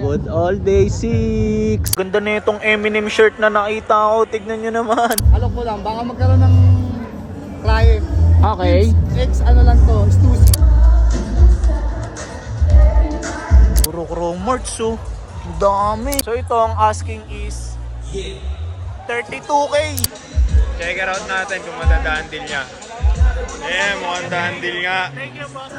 Good old day 6. Ganda na itong Eminem shirt na nakita ko. Tignan nyo naman. Alok ko lang, baka magkaroon ng client. Okay. X ano lang to, Stussy. Puro chrome merch oh. Ang dami. So ito ang asking is 32K. Check it out natin kung madadaan deal niya. Mukhang daan deal nga. Thank you, boss.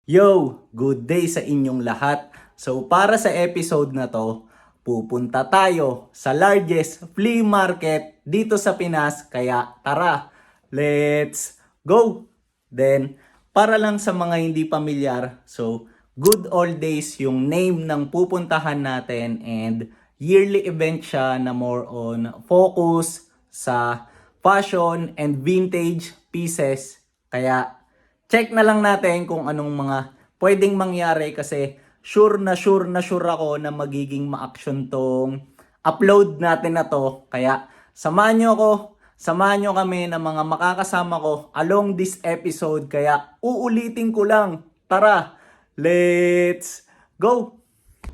Yo! Good day sa inyong lahat. So para sa episode na to, pupunta tayo sa largest flea market dito sa Pinas. Kaya tara, let's go! Then, para lang sa mga hindi pamilyar, so Good Old Days yung name ng pupuntahan natin and yearly event siya na more on focus sa fashion and vintage pieces. Kaya check na lang natin kung anong mga pwedeng mangyari kasi sure ako na magiging ma-action tong upload natin na to. Kaya samahan nyo kami ng mga makakasama ko along this episode. Kaya uulitin ko lang. Tara, let's go!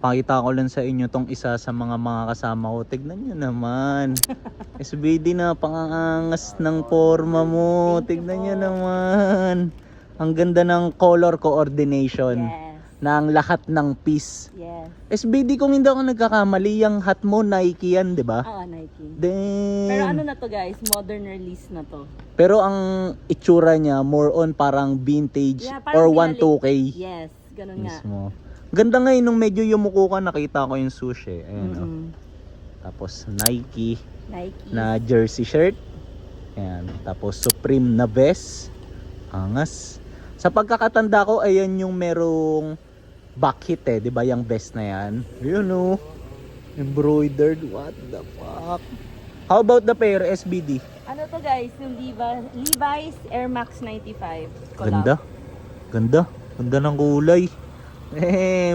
Pakita ko lang sa inyo tong isa sa mga kasama ko. Tignan nyo naman. SBD na, pangangas ng forma mo. Tignan nyo naman. Ang ganda ng color coordination. Yes. Ng lahat ng piece. Yes. SBD kung hindi ako nagkakamali, yung hat mo Nike yan, di ba? Oo, Nike. Damn. Pero ano na to guys, modern release na to. Pero ang itsura niya more on parang vintage or parang 1-2K. Yes, ganun nga. Mismo. Ganda ngayon nung medyo yumuko ka, nakita ko yung sushi. Ayan, oh. Mm-mm. Tapos Nike Nike. na jersey shirt. Ayan. Tapos Supreme na vest. Angas. Sa pagkakatanda ko, ayan yung merong back-hit eh. Diba yung vest na yan? Yun oh. Embroidered. What the fuck? How about the pair, SBD? Ano to guys, yung Levi's Air Max 95 collab. Ganda. Ganda. Ganda ng kulay.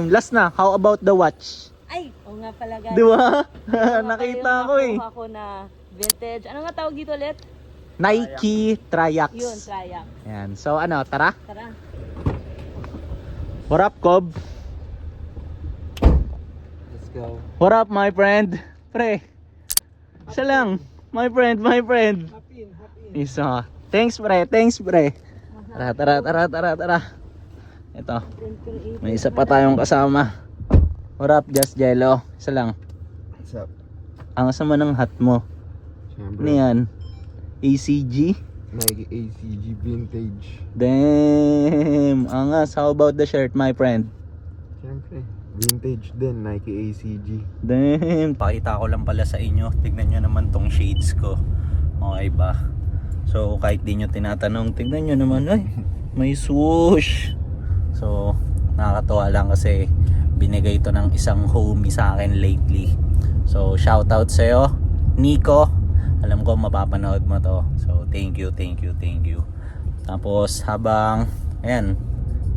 Last na, how about the watch? Ay, oo nga pala guys. Di ba? Ito Nakita nga ko eh. nakuha ko na vintage. Ano nga tawag dito ulit? Nike Triax. Yun, Triax. Yan. So ano, tara. Tara. What up, Cobb? Let's go. What up, my friend? Pre. Isa lang. My friend. Hapin. Isa. Thanks, pre. Tara. Ito. May isa pa tayong kasama. What up, Just Jello? Isa lang. What's up? Ang sama ng hat mo. Siyempre. Ano yan? ACG? Nike ACG Vintage. Damn! Angas. How about the shirt, my friend? Siyempre. Vintage din, Nike ACG. Damn! Pakita ko lang pala sa inyo. Tignan nyo naman tong shades ko. Okay ba? So, kahit di nyo tinatanong, tignan nyo naman. Ay, may swoosh! So, nakakatuwa lang kasi binigay ito ng isang homie sa akin lately. So, shoutout sa'yo, Nico. Alam ko mapapanood mo to. So, thank you. Tapos, habang, ayan,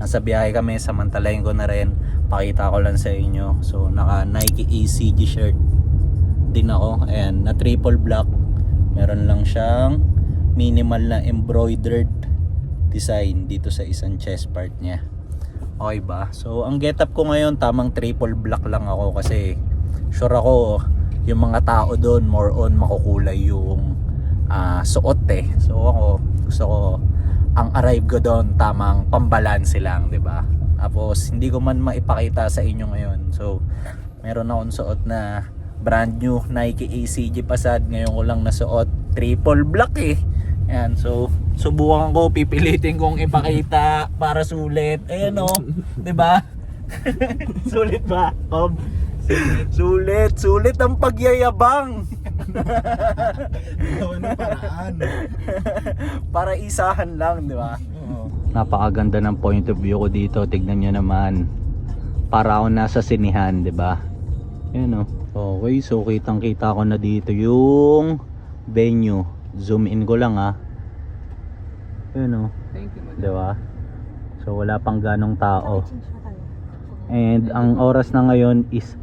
nasa biyahe kami, samantalayin ko na rin. Pakita ko lang sa inyo. So, naka Nike ACG shirt din ako. Ayan, na triple black. Meron lang siyang minimal na embroidered design dito sa isang chest part niya. Okay ba? So, ang getup ko ngayon, tamang triple black lang ako kasi sure ako yung mga tao doon more on makukulay yung suot eh. So, ako gusto ko ang arrive ko doon tamang pambalanse lang, 'di ba? Tapos hindi ko man maipakita sa inyo ngayon. So, meron akong suot na brand new Nike ACG Passat. Ngayon ko lang nasuot triple black eh. Ayan, so subukan ko, pipilitin kong ipakita para sulit. Ayan o, di ba? Sulit ba? Sulit ang pagyayabang. Ano paraan? Para isahan lang, di ba? Napakaganda ng point of view ko dito. Tignan nyo naman. Para ako nasa sinihan, di ba? Ayan o. Okay, so kitang-kita ko na dito yung venue. Zoom in ko lang ha. Yun o. Thank you, madam. Diba? So wala pang ganong tao. And ang oras na ngayon is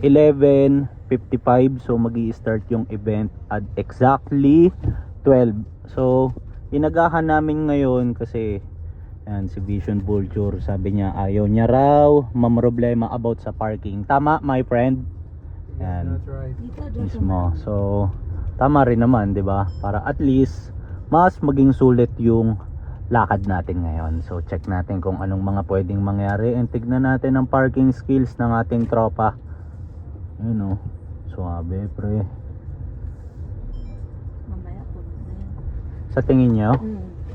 11:55. So magi-start yung event at exactly 12. So inagahan namin ngayon kasi yan, si Vision Vulture sabi niya ayaw niya raw mamroblema about sa parking. Tama my friend? Yan. That's right. Mismo. So tama rin naman, 'di ba? Para at least mas maging sulit yung lakad natin ngayon. So check natin kung anong mga pwedeng mangyari and tignan natin ang parking skills ng ating tropa. Ayun oh. Suabe pre. Mamaya po. Sa tingin niyo?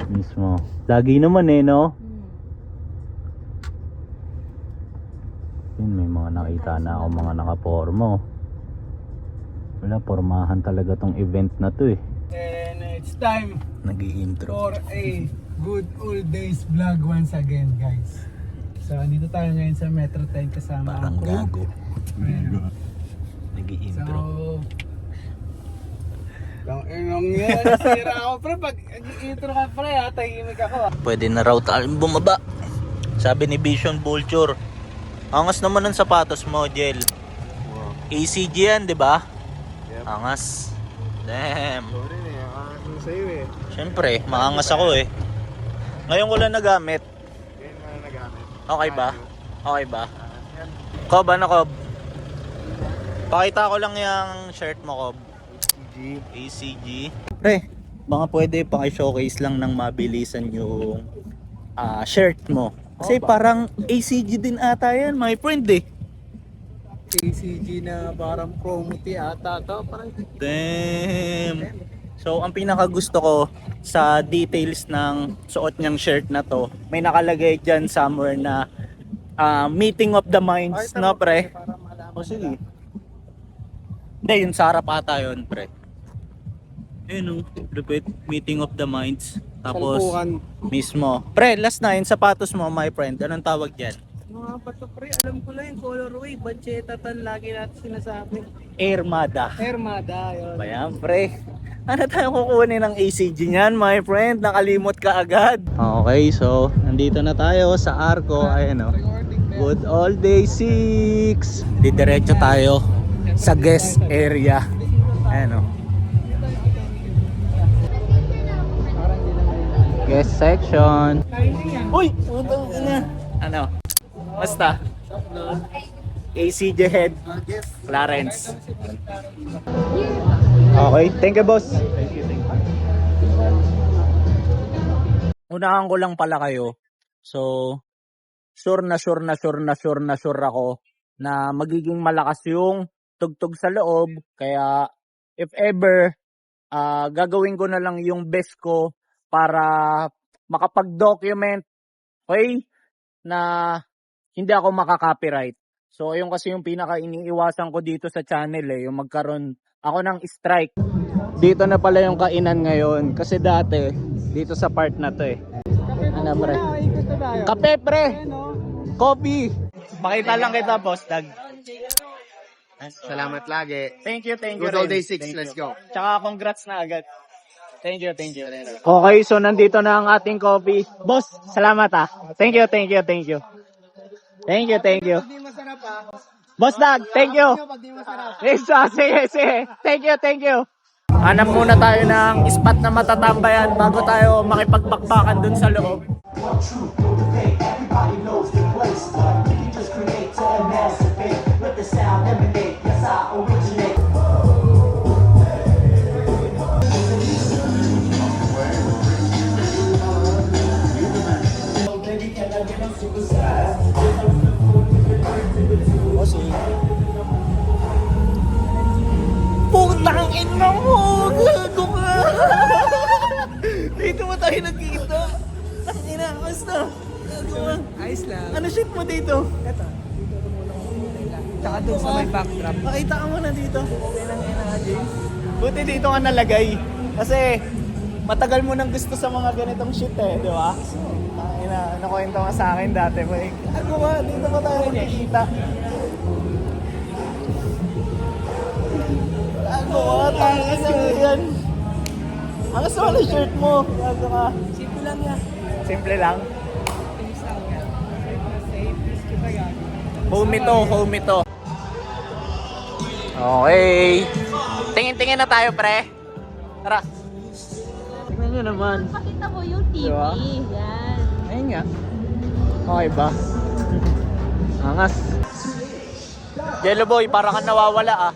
Mismo. Lagi naman eh, no? Yun, may mga nakita na ako mga nakapormo. Wala, pormahan talaga tong event na to eh. And it's time Nag-i-intro. for a good old days vlog once again, guys. So, andito tayo ngayon sa Metro 10 kasama Parang ang crew. gago. Ayan. Nag-i-intro. So, ang inong yan, sira ako. Pre, pag intro ka pre, ha, tahimik ako. Pwede na raw tayong bumaba. Sabi ni Vision Vulture. Angas naman ng sapatos mo, Jel. ACG yan, di ba? Yep. Angas. Damn. Sorry na yan. Ano sa'yo eh. Siyempre, maangas ako eh. Ngayon ko lang nagamit. Ngayon na nagamit. Okay ba? Okay ba? Kob, ano Kob? Pakita ko lang yung shirt mo, Kob. ACG. Pre, baka pwede paki-showcase lang ng mabilisan yung shirt mo. Kasi parang ACG din ata yan, my friend eh. ACG na parang promo ata to. Parang Damn. So, ang pinaka gusto ko sa details ng suot niyang shirt na to, may nakalagay dyan somewhere na meeting of the minds, no pre? para malaman. O sige. Hindi, yung sa harap ata yun, pre. Ayun o, repeat, meeting of the minds. Tapos, Salpukan. mismo. Pre, last na, yung sapatos mo, my friend, anong tawag dyan? Mga bato pre, alam ko lang yung colorway. Bancheta tan, lagi natin sinasabi. Airmada. Hermada, yun. Bayan, pre. Ano tayo kukunin ng ACG niyan, my friend? Nakalimot ka agad. Okay, so, nandito na tayo sa Arco. Ayan o. Good old day 6. Didiretso tayo sa guest area. Ayan o. Guest section. Uy! Utang ina. Ano? Basta. ACG head. Clarence. Okay, thank you boss. Unahan ko lang pala kayo. So, sure ako na magiging malakas yung tugtog sa loob. Kaya, if ever, gagawin ko na lang yung best ko para makapag-document, okay, na hindi ako makaka-copyright. So, ayun kasi yung pinaka-iniiwasan ko dito sa channel eh, yung magkaroon ako ng strike. Dito na pala yung kainan ngayon kasi dati dito sa part na to eh. Ano pre? Kape pre! Coffee! Pakita lang kita boss, Dag. Salamat lagi. Thank you. Good old day 6, let's go. Tsaka congrats na agad. Thank you. Okay, so nandito na ang ating coffee. Boss, salamat ah. Thank you. Pag di masarap Boss Dag, thank you. pag di masarap. Sige. Thank you. Hanap muna tayo ng spot na matatambayan bago tayo makipagbakbakan dun sa loob. Putang ina mo! Gago ka! Dito mo tayo nagkita. Tangina, basta. Gago ka. Ayos lang. Ano shoot mo dito? Eto. Tsaka doon sa may backdrop. Pakita ka muna dito. Buti dito ka nalagay. Kasi matagal mo nang gusto sa mga ganitong shoot eh, di ba? Tangina, nakwento ka sa akin dati. Gago ka, dito mo tayo nagkita. Tangina yan. Ang gusto mo na shirt mo. Gago ka. Simple lang yan. Simple lang. Ayos lang yan. Safe, kita yan. Home ito. Okay. Tingin-tingin na tayo, pre. Tara. Tingnan nyo naman. Pakita mo yung TV. Diba? Yan. Ayun nga. Okay ba? Angas. Yellow boy, para kang nawawala ah.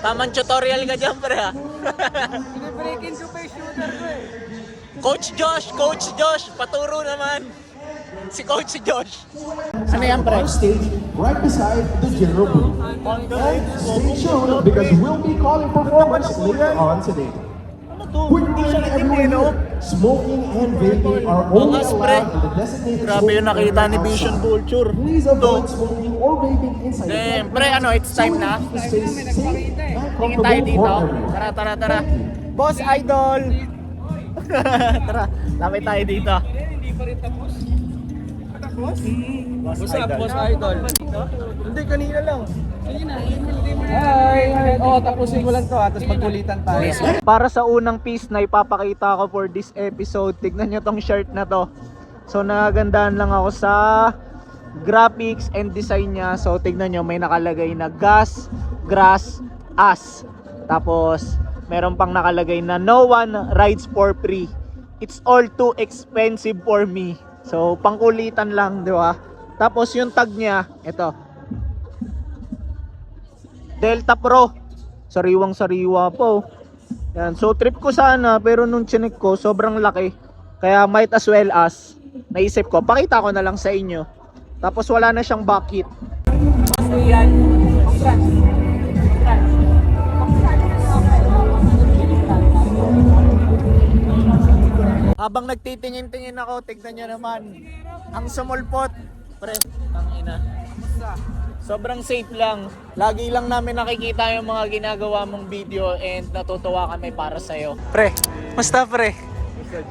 Tamang tutorial ka dyan, pre ah. Pinibreakin ko pa yung shooter ko eh. Coach Josh, paturo naman. Si Coach Josh. Ano yan, pre? Stage right beside the general booth. Stay tuned because we'll be calling performance later on today. Quick warning everyone here, smoking and vaping are only Angas, pre. allowed in the designated Grabe yung smoking nakita area ni Vision outside. Vulture. Please avoid smoking or vaping inside the Damn, club. pre, ano, it's time na. To stay safe and Tingin tayo comfortable dito. for everyone. Tara. Boss Idol! Tara, lapit tayo dito. Hindi pa rin tapos. Tapos? Boss Idol. Idol? Hindi, kanina lang. Hi! Tapusin ko lang to tapos magkulitan tayo. Para sa unang piece na ipapakita ko for this episode, tignan nyo tong shirt na to. So nagagandaan lang ako sa graphics and design niya. So tignan nyo, may nakalagay na gas, grass, us. Tapos meron pang nakalagay na no one rides for free. It's all too expensive for me. So pangkulitan lang, di ba? Tapos yung tag niya, ito, Delta Pro. Sariwang sariwa po. Yan. So trip ko sana, pero nung chinek ko sobrang laki. Kaya might as well as naisip ko, pakita ko na lang sa inyo. Tapos wala na siyang bucket. Habang nagtitingin-tingin ako, tignan nyo naman. Ang sumulpot. Pre, tangina. Sobrang safe lang. Lagi lang namin nakikita yung mga ginagawa mong video and natutuwa kami para sa'yo. Pre, musta pre?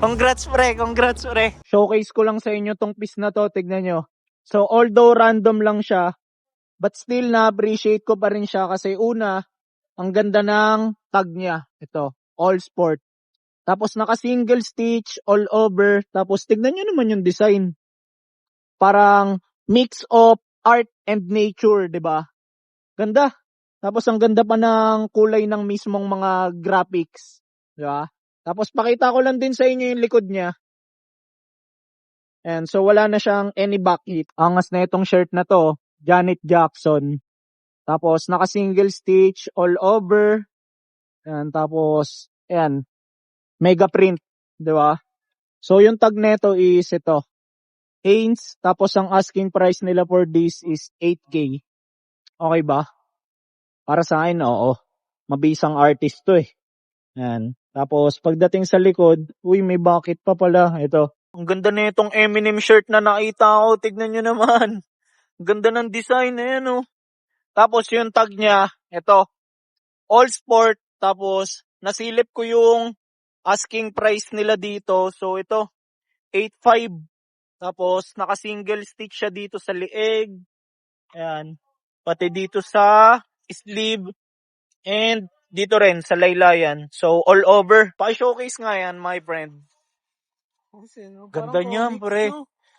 Congrats pre. Showcase ko lang sa inyo tong piece na to, tignan nyo. So although random lang siya, but still na-appreciate ko pa rin siya kasi una, ang ganda ng tag niya. Ito, all sport. Tapos naka single stitch all over. Tapos tignan nyo naman yung design. Parang mix of art and nature, 'di ba? Ganda. Tapos ang ganda pa ng kulay ng mismong mga graphics, 'di ba? Tapos pakita ko lang din sa inyo yung likod niya. And so wala na siyang any backlit. Angas na itong shirt na to, Janet Jackson. Tapos naka single stitch all over. And tapos ayan, mega print, 'di ba? So yung tag nito is ito, Hanes, tapos ang asking price nila for this is 8K. Okay ba? Para sa akin, oo. Mabisang artist to eh. Yan. Tapos pagdating sa likod, uy, may bucket pa pala. Ito. Ang ganda na itong Eminem shirt na nakita ko. Tignan nyo naman. Ang ganda ng design na yan, oh. Tapos yung tag niya, ito. All sport. Tapos nasilip ko yung asking price nila dito. So ito, 8.5. Tapos, naka-single stitch siya dito sa leeg. Ayan. Pati dito sa sleeve. And dito rin sa laylayan. So, all over. Paki-showcase nga yan, my friend. Ganda niyan, pre.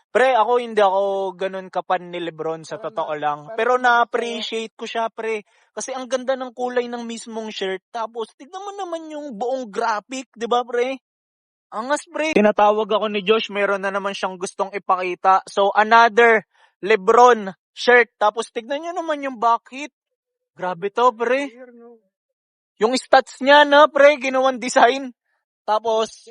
Pre, hindi ako ganun kapan ni Lebron sa totoo lang. Pero na-appreciate ko siya, pre. Kasi ang ganda ng kulay ng mismong shirt. Tapos, tignan mo naman yung buong graphic, di ba, pre? Angas, pre. Tinatawag ako ni Josh, meron na naman siyang gustong ipakita. So, another Lebron shirt. Tapos, tignan nyo naman yung bucket. Grabe to, pre. Yung stats niya, na, pre, ginawang design. Tapos,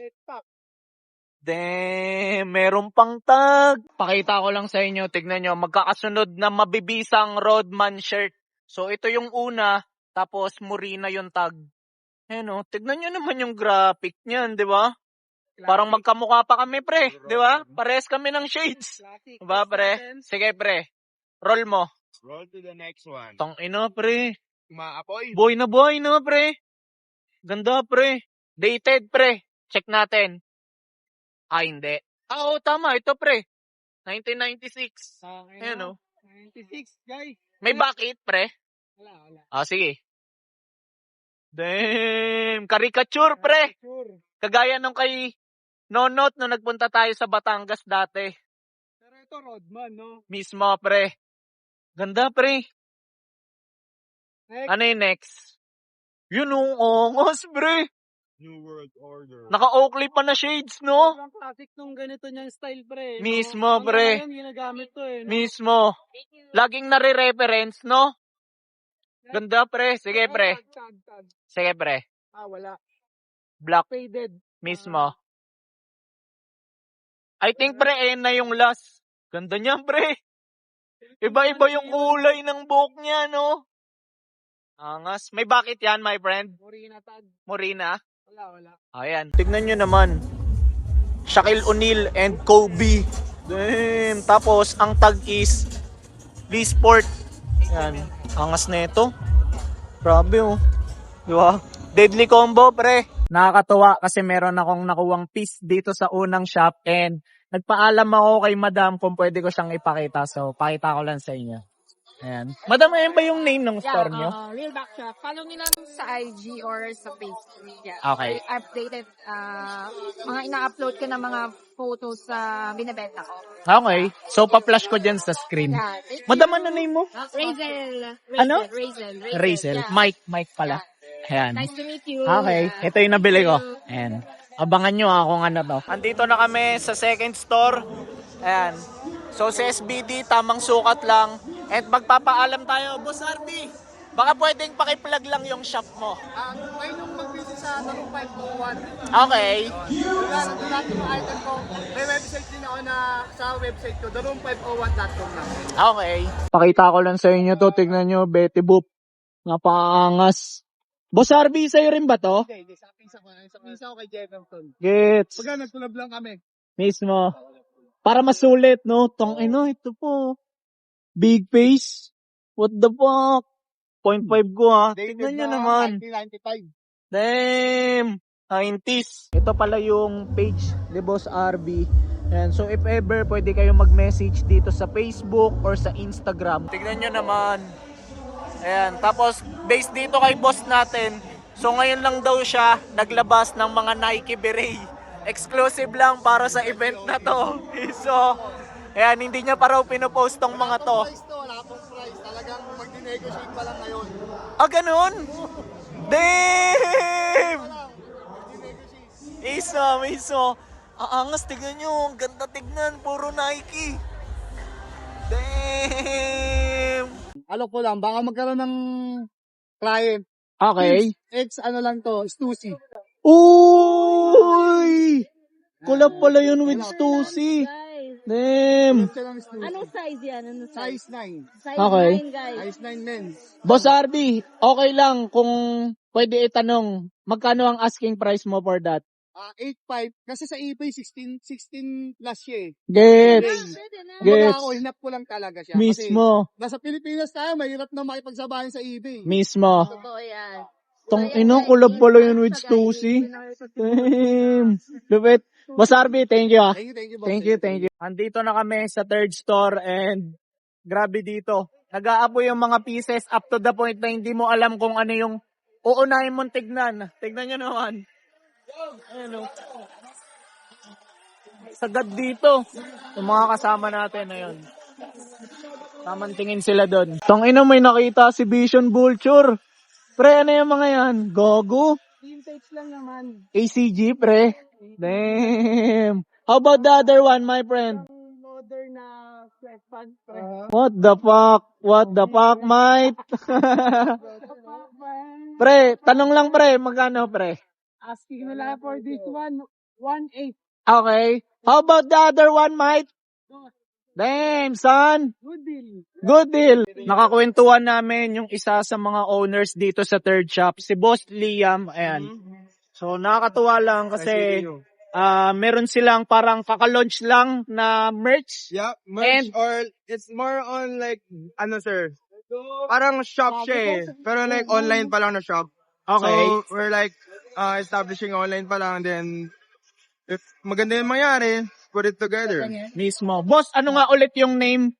meron pang tag. Pakita ko lang sa inyo, tignan nyo, magkakasunod na mabibisang Rodman shirt. So, ito yung una, tapos Murina yung tag. Ayan, tignan nyo naman yung graphic niyan, di ba? Parang magkamukha pa kami, pre. Di ba? Parehas kami ng shades. Diba, pre? Sige, pre. Roll mo. Roll to the next one. Tang ina, pre. Maapoy. Boy na, pre. Ganda, pre. Dated, pre. Check natin. Hindi. Oo, tama. Ito, pre. 1996. Ayan, 96, guys. May bucket, pre. Wala. Sige. Damn. Caricature, pre. Kagaya nung kay Nonot nung nagpunta tayo sa Batangas dati. Rodman, no? Mismo, pre. Ganda, pre. Next. Ano yung next? Yun yung ongos, pre. New World Order. Naka-Oakley pa na shades, no? Sobrang classic nung ganito niyang style, pre. Mismo, No? pre. Hanggang ngayon, ginagamit to, eh. No? Mismo. Laging nare-reference, no? Ganda, pre. Sige, pre. Tag. Sige, pre. Wala. Black Faded. mismo. I think, pre, ayan na yung last. Ganda niya, pre. Iba-iba yung kulay ng buhok niya, no? Angas. May bakit yan, my friend? Morina tag. Morina. Wala. Ayan. Tignan nyo naman. Shaquille O'Neal and Kobe. Damn. Tapos, ang tag is Lee Sport. Ayan. Angas na ito. Grabe, oh. Di ba? Deadly combo, pre. Nakakatuwa kasi meron akong nakuwang piece dito sa unang shop and nagpaalam ako kay madam kung pwede ko siyang ipakita. So, pakita ko lang sa inyo. Ayan. Madam, ayan ba yung name ng store nyo? Real Backshop. Follow nyo lang sa IG or sa Facebook. Yeah. Okay. Updated, mga ina-upload ko na mga photos sa binibenta ko. Okay. So, pa-flash ko dyan sa screen. Yeah. Madam, ano name mo? Razel. Ano? Razel. Rachel. Mike pala. Ayan. Nice to meet you. Okay. Ito yung nabili ko. Ayan. Abangan nyo kung ano to. Andito na kami sa second store. Ayan. So, sa SBD, tamang sukat lang. And magpapaalam tayo. Boss Arby, baka pwedeng pakiplug lang yung shop mo. May nung mag-visit sa Tarong 501. Okay. Doon lahat yung item ko. May website din ako na sa website ko. Tarong501.com lang. Okay. Pakita ko lang sa inyo to. Tignan nyo, Betty Boop. Napaangas. Boss Arby, sa'yo rin ba to? Hindi. Sa pinsa ko kay Jefferson. Gets. Pagka nagtulab lang kami. Mismo. Para masulit, no? Ito po. Big face. What the fuck? 0.5 ko, ha? Tignan nyo naman. 1995. Damn! 90s. Ito pala yung page ni Boss RB. Ayan, so if ever, pwede kayong mag-message dito sa Facebook or sa Instagram. Tignan nyo naman. Ayan, tapos based dito kay boss natin, so ngayon lang daw siya naglabas ng mga Nike Beret. Exclusive lang para sa event na to. So, ayan, hindi niya pa raw pinopost tong mga to. Wala pong price. Talagang mag-negotiate pa lang ngayon. Ah, ganun? Damn! Iso. Aangas, tignan nyo. Ang ganda tignan. Puro Nike. Damn! Alok ko lang, baka magkaroon ng client. Okay. Ano lang to, Stussy. Uy! Collab pala yun with Stussy. Guys, Damn! anong size yan? Anong size? Size 9. Size Okay. 9, guys. Size 9 men's. Boss RB, okay lang kung pwede itanong, magkano ang asking price mo for that? 8.5. Kasi sa eBay, 16 plus siya eh. Gets! Pwede na. Gets. Kumbaga ako, hinap ko lang talaga siya. Kasi Mismo. nasa Pilipinas tayo, mahirap na makipagsabayan sa eBay. Mismo. Totoo yan. Tong ino, collab pala yun with Stussy. Damn! Lupit. Boss RB, thank you, ah. Thank you, boss. Thank you. Andito na kami sa third store and grabe dito. Nag-aapoy yung mga pieces up to the point na hindi mo alam kung ano yung uunahin mong tignan. Tignan nyo naman. Ayan, oh. Sagad dito. Yung mga kasama natin na yun. Tamang tingin sila doon. Tong ina, may nakita si Vision Vulture. Pre, ano yung mga yan? Gogo? Vintage lang naman. ACG, pre. Damn. How about the other one, my friend? Modern na sweatpants. What the fuck, mate? Pre, tanong lang pre, magkano pre? Asking nila for this one, 1.8. Okay. How about the other one, mate? Damn, son. Good deal. Good deal. Nakakwentuhan namin yung isa sa mga owners dito sa third shop, si Boss Liam. Ayan. So, nakakatuwa lang kasi meron silang parang kaka-launch lang na merch. Yeah, merch And- or it's more on like, ano sir, parang shop siya eh. Pero like online pa lang na shop. Okay. So, we're like establishing online pa lang. Then, if maganda yung mangyari, put it together. Mismo. Boss, ano nga ulit yung name?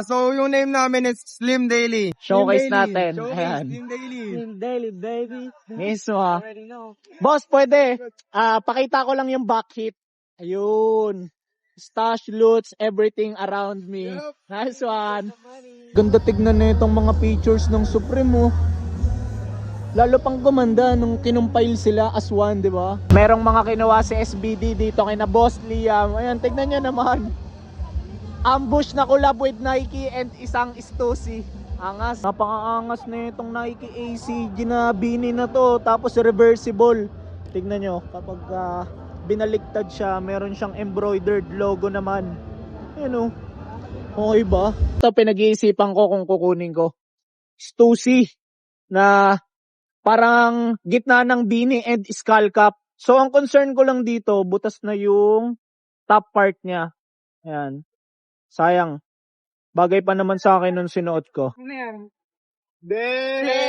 So yung name namin is Slim Daily. Showcase Slim Daily. natin. Showcase, Ayan. Slim Daily. Daily, baby. Mismo ha. Boss, pwede. Pakita ko lang yung back hit. Ayun. Stash, loots, everything around me. Nice one. Ganda tignan na itong mga features ng Supreme, oh. Lalo pang gumanda nung kinumpile sila as one, di ba? Merong mga kinuha si SBD dito kina Boss Liam. Ayan, tignan nyo naman. Ambush na collab with Nike and isang Stussy. Angas. Napaka-angas na itong Nike ACG na bini na to. Tapos reversible. Tignan nyo, kapag binaliktad siya, meron siyang embroidered logo naman. Ayan, oh. Okay ba? Ito pinag-iisipan ko kung kukunin ko. Stussy na parang gitna ng beanie and skull cap. So ang concern ko lang dito, butas na yung top part niya. Ayan. Sayang. Bagay pa naman sa akin nung sinuot ko. Ano yan? Damn!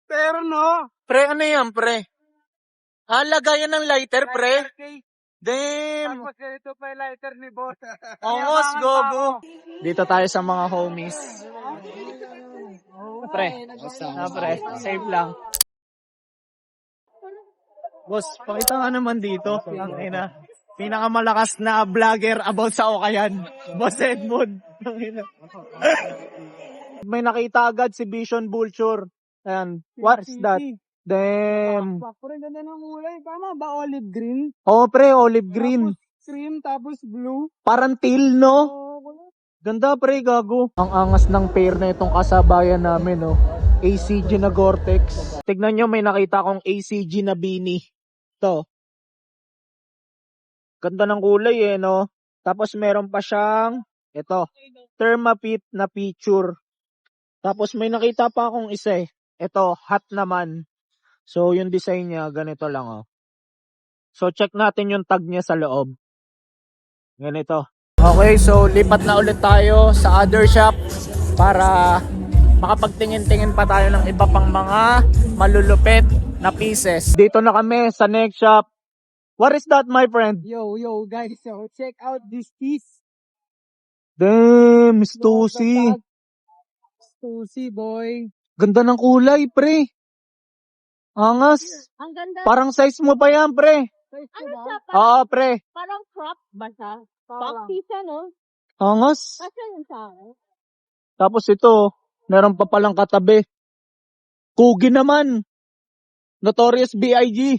Pero no. Pre, ano yan, pre? Lagayan ng lighter, pre. Damn! Tapos ito pa yung lighter ni boss. Ongos, gogo. Dito tayo sa mga homies. Pre, pre, safe lang. Boss, pakita nga naman dito. Ang ina. Pinakamalakas na vlogger about sa Okayan. Boss Edmund. Ang ina. May nakita agad si Vision Vulture. Ayan. What is that? Damn. Pre, ganda ng kulay. Tama ba olive green? Oh, pre, olive green. Cream tapos blue. Parang teal, no? Oh, Ganda, pre, gago. Ang angas ng pair na itong kasabayan namin, no? ACG na Gore-Tex. Tignan nyo, may nakita akong ACG na beanie. Ito. Ganda ng kulay, no? Tapos meron pa siyang, ito, Thermapit na feature. Tapos may nakita pa akong isa, eh. Ito, hat naman. So, yung design niya, ganito lang, oh. So, check natin yung tag niya sa loob. Ganito. Okay, so lipat na ulit tayo sa other shop para makapagtingin-tingin pa tayo ng iba pang mga malulupit na pieces. Dito na kami sa next shop. What is that, my friend? Yo, guys. So, check out this piece. Damn, Stussy. Stussy, boy. Ganda ng kulay, pre. Angas. Ang ganda. Parang size mo pa yan, pre. Ano siya? Oo, pre. Parang crop ba siya? Parang. Boxy siya, no? Angas. Kasi yun sa akin. Tapos ito, meron pa palang katabi. Kugi naman. Notorious B.I.G.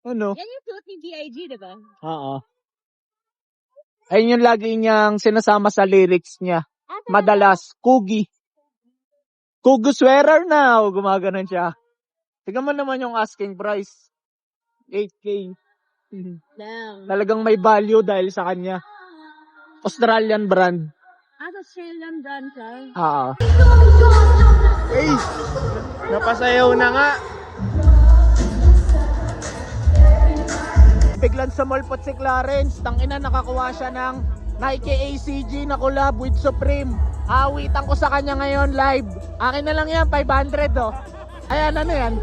Ano? Yan yung suit ni B.I.G, diba? Oo. Ayun yung lagi niyang sinasama sa lyrics niya. Madalas, Kugi. Kugi swearer na. O, gumaganon siya. Tignan mo naman yung asking price. 8K. Damn. Talagang may value dahil sa kanya. Australian brand. Australian brand siya. Oo. Hey! Napasayaw na nga. Biglang sumulpot si Clarence. Tangina, nakakuha siya ng Nike ACG na collab with Supreme. Awitan ko sa kanya ngayon live. Akin na lang yan, 500, oh. Ayan, ano yan?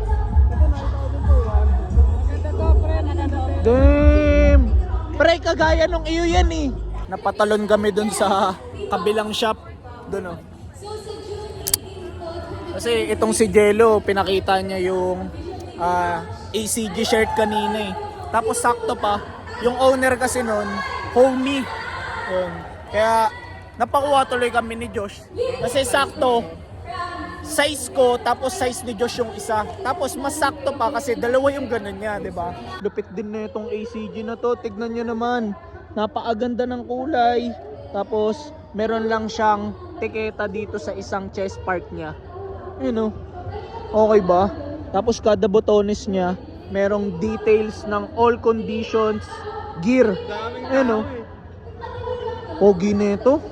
Damn! Pre, kagaya nung iyo yan, eh. Napatalon kami dun sa kabilang shop. Dun, oh. Kasi itong si Jello, pinakita niya yung ACG shirt kanina, eh. Tapos sakto pa, yung owner kasi nun, homie. Yun. Kaya napakuha tuloy kami ni Josh. Kasi sakto, size ko, tapos size ni Josh yung isa. Tapos mas sakto pa kasi dalawa yung ganun niya, di ba? Lupit din na itong ACG na to. Tignan nyo naman. Napakaganda ng kulay. Tapos meron lang siyang tiketa dito sa isang chest part niya. Yun, oh. Okay ba? Tapos kada botones niya, merong details ng all conditions gear. Yun, oh. Pogi nito.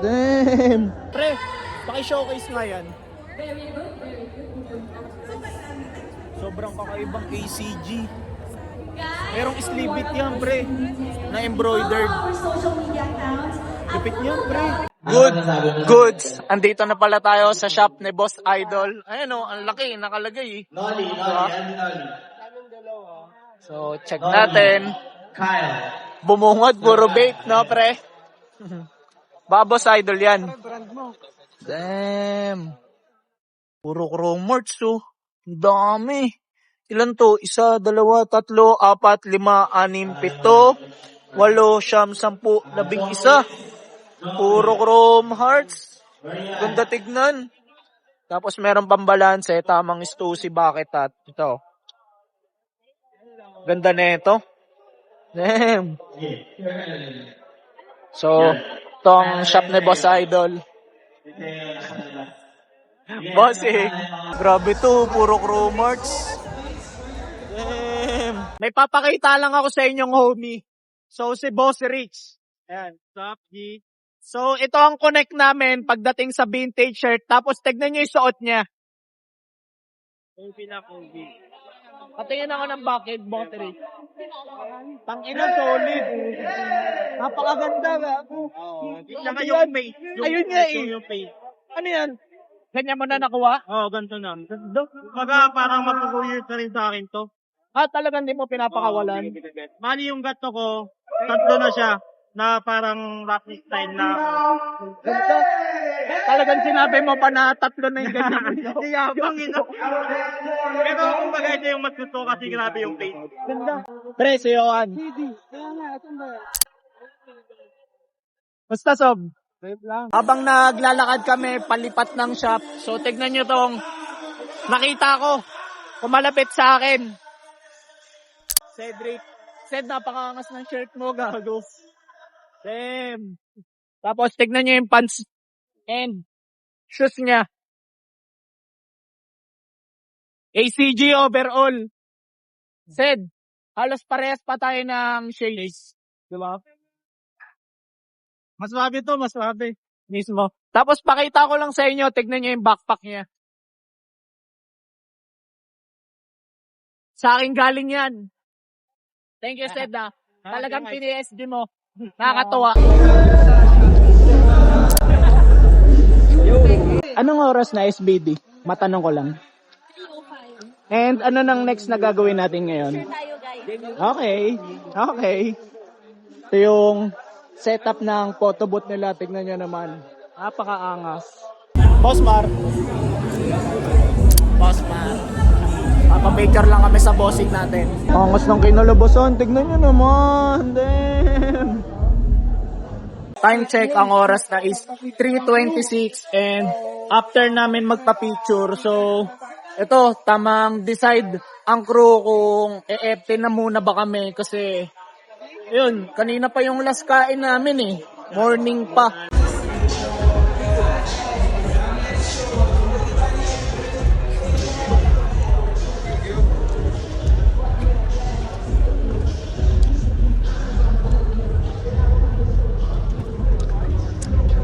Damn. Pre, paki-showcase nga yan. Sobrang kakaibang ACG. Merong sleeve it yan, pre. Na embroidered. Lupit niyan, pre. Goods. Andito na pala tayo sa shop ni Boss Idol. Ayan, oh, ang laki, nakalagay, eh. Nolly. So, check natin. Kyle. Bumungod, puro bait, no, pre? Boss Idol yan. Damn. Puro chrome merch, oh. Ang dami. Ilan to? 1, 2, 3, 4, 5, 6, 7, 8, 9, 10, 11. Puro chrome hearts. Ganda tignan. Tapos meron pang balanse, tamang Stussy bucket hat. Ito. Ganda na ito. Damn. So, tong shop ni Boss Idol. Bossing. Grabe to, puro chrome hearts. Damn. May papakita lang ako sa inyong homie. So, si Boss Rich. Ayan. Stop, G. So, ito ang connect namin pagdating sa vintage shirt. Tapos, tignan nyo yung suot niya. Patingin ako ng bucket, Boss Rich. Tangina, solid. Napakaganda nga. Saka yung pay. Ayun nga eh. Ano yan? Ganyan mo na nakuha? Oo, ganito na. Baga parang mag-2 years na rin sa akin to. Talagang hindi mo pinapakawalan? Mali yung gato ko, 3 na siya, na parang rocky style na. Ganda. Talagang sinabi mo pa na 3 na yung ganyan. Yung ino. Pero kung baga ito yung mas gusto kasi grabe yung face. Ganda. Pre, si Johan. Basta, Sob. Habang naglalakad kami, palipat ng shop. So, tignan nyo tong nakita ko. Kumalapit sa akin. Cedric. Ced, napakangas ng shirt mo, gago. Damn. Tapos, tignan nyo yung pants and shoes niya. ACG overall. Ced, halos parehas pa tayo ng shades. Diba? Mas mabe to, mas mabe. Mismo. Tapos pakita ko lang sa inyo, tignan nyo yung backpack niya. Sa akin galing yan. Thank you, Sed. Talagang PDSD mo. Nakakatuwa. Anong oras na SBD? Matanong ko lang. And ano nang next na gagawin natin ngayon? Tayo, guys. Okay. Ito yung setup ng photo booth nila. Tignan nyo naman. Napakaangas. Boss Mar. Papapicture lang kami sa bossing natin. Angas ng kinalabasan. Tignan nyo naman. Damn. Time check, ang oras na is 3:26 and after namin magpa-picture, so ito, tamang decide ang crew kung e-FT na muna ba kami kasi yun, kanina pa yung last kain namin eh. Morning pa.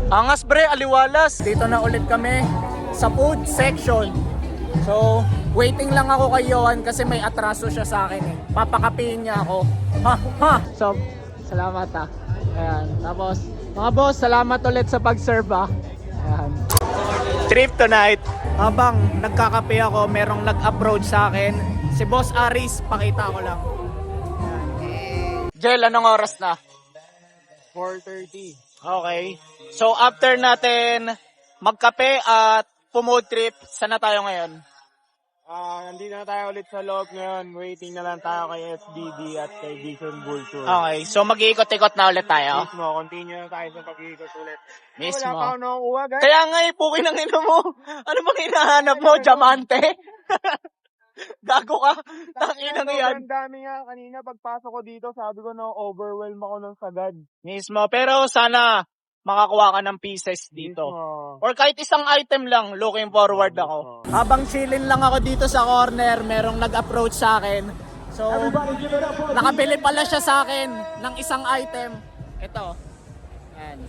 Angas bre, aliwalas. Dito na ulit kami sa food section. So, waiting lang ako kay Johan kasi may atraso siya sa akin eh. Papakapiin niya ako. So, salamat ha. Ayan. Tapos, mga boss, salamat ulit sa pag-serve ha. Ayan. Trip tonight. Habang nagkakape ako, merong nag-approach sa akin. Si Boss Aris, pakita ko lang. Ayan. Jel, anong oras na? 4:30. Okay. So, after natin magkape at pumood trip, saan na tayo ngayon? Nandito na tayo ulit sa loob ngayon. Waiting na lang tayo kay SBD at kay Vision Bull Tour. Okay. So, mag-iikot-ikot na ulit tayo? Mismo, continue na tayo sa pag-iikot ulit. Mismo. Wala pa ako nakukuha, guys. Kaya nga eh, pukin ang ino mo. Ano bang hinahanap mo? Diamante? Gago ka. Tanginang yan. Ang dami nga. Kanina pagpasok ko dito, sabi ko na overwhelm ako ng sagad. Mismo. Pero sana makakuha ka ng pieces dito. Mismo. Or kahit isang item lang, looking forward ako. Habang chillin lang ako dito sa corner, merong nag-approach sa akin. So, nakabili pala siya sa akin ng isang item. Ito. Yan.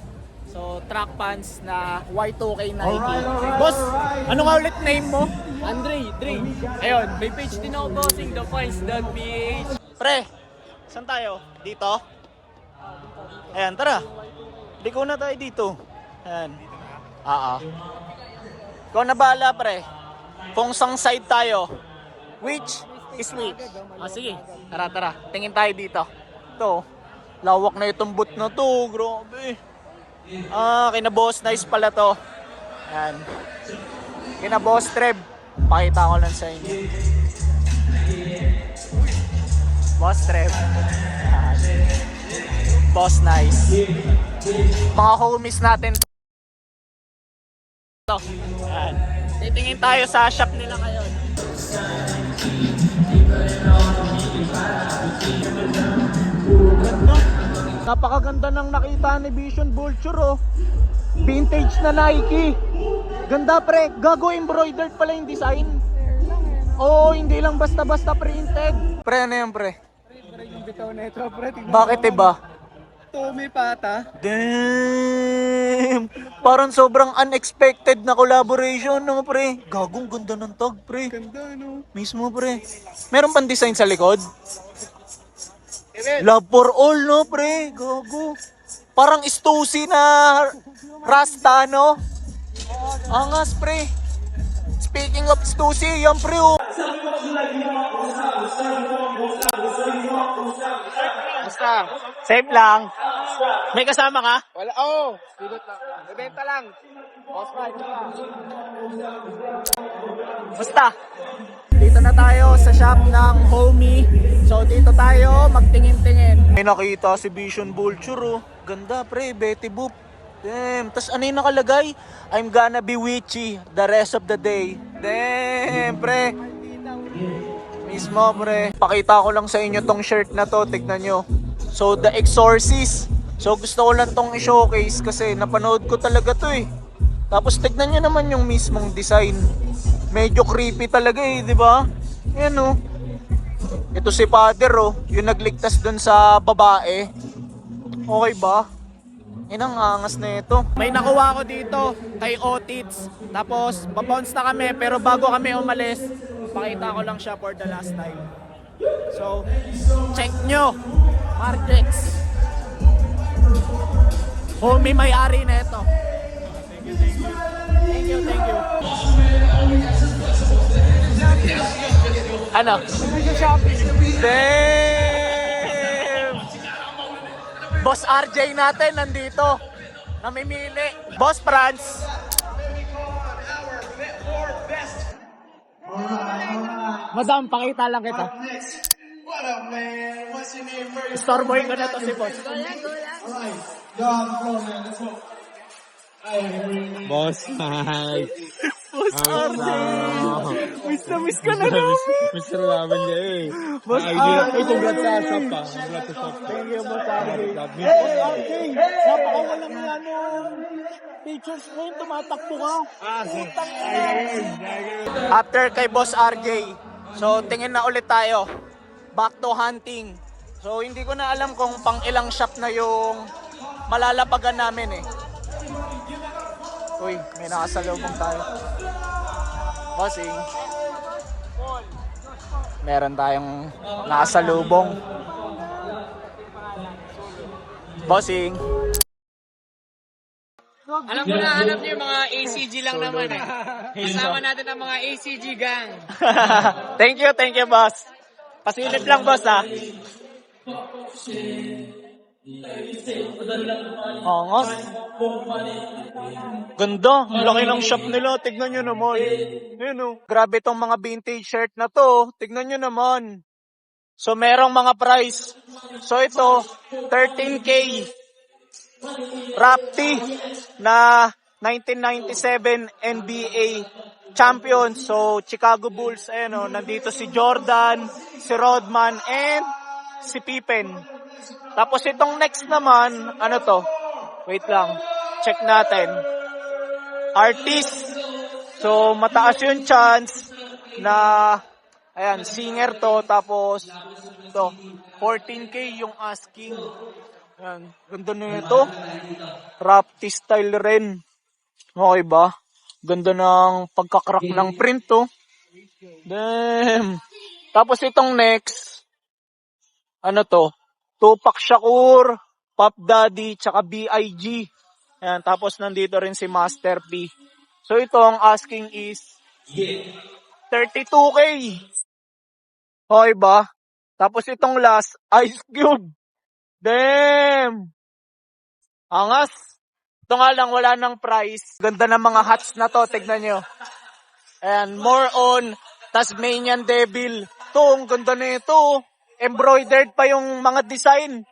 So, track pants na Y2K Nike. Boss, ano nga ulit name mo? Andre. Ayun. May page din ako, bossing, thepines.ph. Pre, saan tayo? Dito? Ayan, tara. Liko na tayo dito. Ayan. Ikaw na bahala, pre. Kung sang side tayo, which is which? Sige. Tara. Tingin tayo dito. Ito. Lawak na itong boot na to. Grabe. Kina Boss Nice pala to. Ayan. Kina Boss Treb. Pakita ko lang sa inyo. Boss Trev. Boss Nice. Mga homies natin to. Yan. Titingin tayo sa shop nila ngayon. Napakaganda ng nakita ni Vision Vulture oh. Vintage na Nike. Ganda pre, gago embroidered pala yung design. Oo, hindi lang basta-basta printed. Pre, ano yan pre? Yung bitaw na ito pre, tingnan Bakit iba? Tommy Pata. Damn! Parang sobrang unexpected na collaboration no pre. Gagong ganda ng tag pre. Ganda no. Mismo pre. Meron pang design sa likod? Love for all no pre. Gago. Parang Stussy na Rasta no? Angas pre. Speaking of Stussy, yan pre oh. Basta. Safe lang. May kasama ka? Wala, oh. Pilot lang. Ibenta lang. Boss Mike. Basta. Dito na tayo sa shop ng homie. So dito tayo magtingin-tingin. May nakita si Vision Vulture oh. Ganda pre, Betty Boop. Damn. Tas ano yung nakalagay? I'm gonna be witchy the rest of the day. Damn pre. Mismo pre. Pakita ko lang sa inyo tong shirt na to. Tignan nyo. So The Exorcist. So gusto ko lang tong i-showcase kasi napanood ko talaga to eh. Tapos tignan nyo naman yung mismong design. Medyo creepy talaga eh, di ba? Yan oh. Ito si Father oh, yung nagligtas dun sa babae. Okay ba? Yan ang angas na ito. May nakuha ko dito kay Otits. Tapos babounce na kami pero bago kami umalis, pakita ko lang siya for the last time. So, check nyo. Martex. Homie may-ari na ito. Thank you. Ano? Damn! Boss RJ natin nandito. Namimili. Boss Franz. Madam, pakita lang kita. Starboy ko na to si Boss. Boss Mike. Boss RJ. Miss ka na no? Miss ka namin niya eh. Boss Ay, RJ. congrats sa shop pa. Congrats sa shop. Thank you, Boss RJ. Boss RJ. Napakawalang yan nung pictures mo yun. Tumatakbo ka. After kay Boss RJ, so tingin na ulit tayo. Back to hunting. So hindi ko na alam kung pang ilang shop na yung malalapagan namin eh. Uy, may nakasalubong tayo. Bossing. Meron tayong nakasalubong. Bossing. Alam mo na, hanap niyo yung mga ACG lang naman eh. Kasama natin ang mga ACG gang. Thank you boss. Pasilip lang boss ha. Angas. Ganda, ang laki ng shop nila. Tignan nyo naman. Yun oh. Grabe tong mga vintage shirt na to. Tignan nyo naman. So merong mga price. So ito, 13K. Rapti na 1997 NBA champion. So Chicago Bulls, ayan oh, nandito si Jordan, si Rodman, and si Pippen. Tapos itong next naman, ano to? Wait lang, check natin. Artist. So mataas yung chance na, ayan, singer to. Tapos ito, 14K yung asking. Ayan, ganda na ito. Rapti style rin. Okay ba? Ganda ng pagkakrak ng print to. Damn. Tapos itong next, ano to? Tupac Shakur, Pop Daddy, tsaka B.I.G. Ayan, tapos nandito rin si Master P. So ito ang asking is 32K. Okay ba? Tapos itong last, Ice Cube. Damn! Angas! Ito nga lang, wala ng price. Ganda ng mga hats na to, tignan nyo. Ayan, more on Tasmanian Devil. Ito, ang ganda na ito. embroidered pa yung mga design.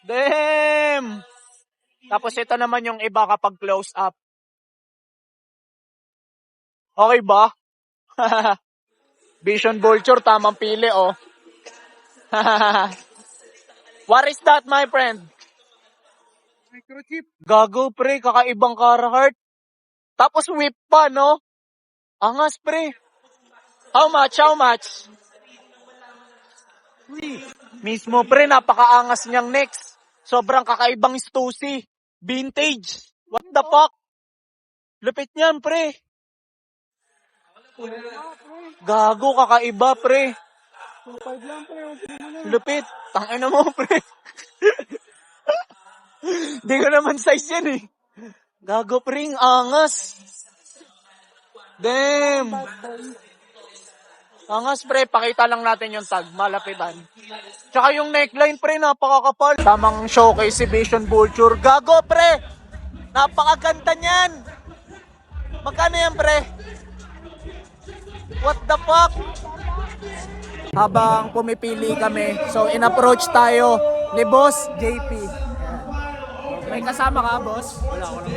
Damn! Tapos ito naman yung iba kapag close up. Okay ba? Vision Vulture, tamang pili, oh. What is that, my friend? Microchip. Gago, pre, kakaibang Carhartt. Tapos whip pa, no? Angas, pre. How much? How much? Mismo, pre, napakaangas niyang next. Sobrang kakaibang Stussy. Vintage. What the fuck? Lupit niyan, pre. Gago, kakaiba, pre. Lupit. Tangina mo, pre. Di ko naman size yan, eh. Gago, pre, ang angas. Damn. Angas, pre. Pakita lang natin yung tag. Malapitan. Tsaka yung neckline, pre, napakakapal. Tamang showcase si Vision Vulture. Gago, pre. Napakaganda niyan. Magkano yan, pre? What the fuck? Habang pumipili kami, so in-approach tayo ni Boss JP. May kasama ka, boss? Wala ko lang.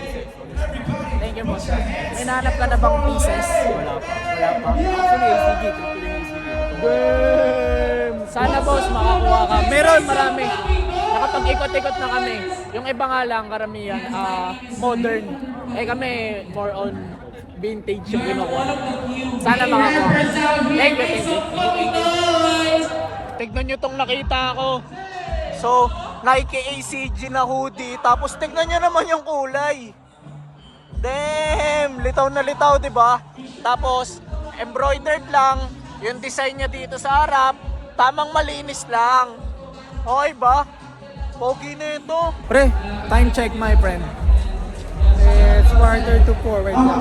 Thank you, boss. May nahanap ka na bang pieces? Wala pa. Wala pa? Actually, ACG. Damn! Sana, boss, makakuha ka. Meron, marami. Nakapag-ikot-ikot na kami. Yung iba nga lang, karamihan, modern. Eh kami, more on vintage yung kinukuha. Sana makakuha. Thank you. Tignan nyo tong nakita ko. So, Nike ACG na hoodie. Tapos tignan nyo naman yung kulay. Damn! Litaw na litaw, di ba? Tapos, embroidered lang. Yung design niya dito sa harap, tamang malinis lang. Okay ba? Pogi na ito. Pre, time check, my friend. It's quarter to 4 right now.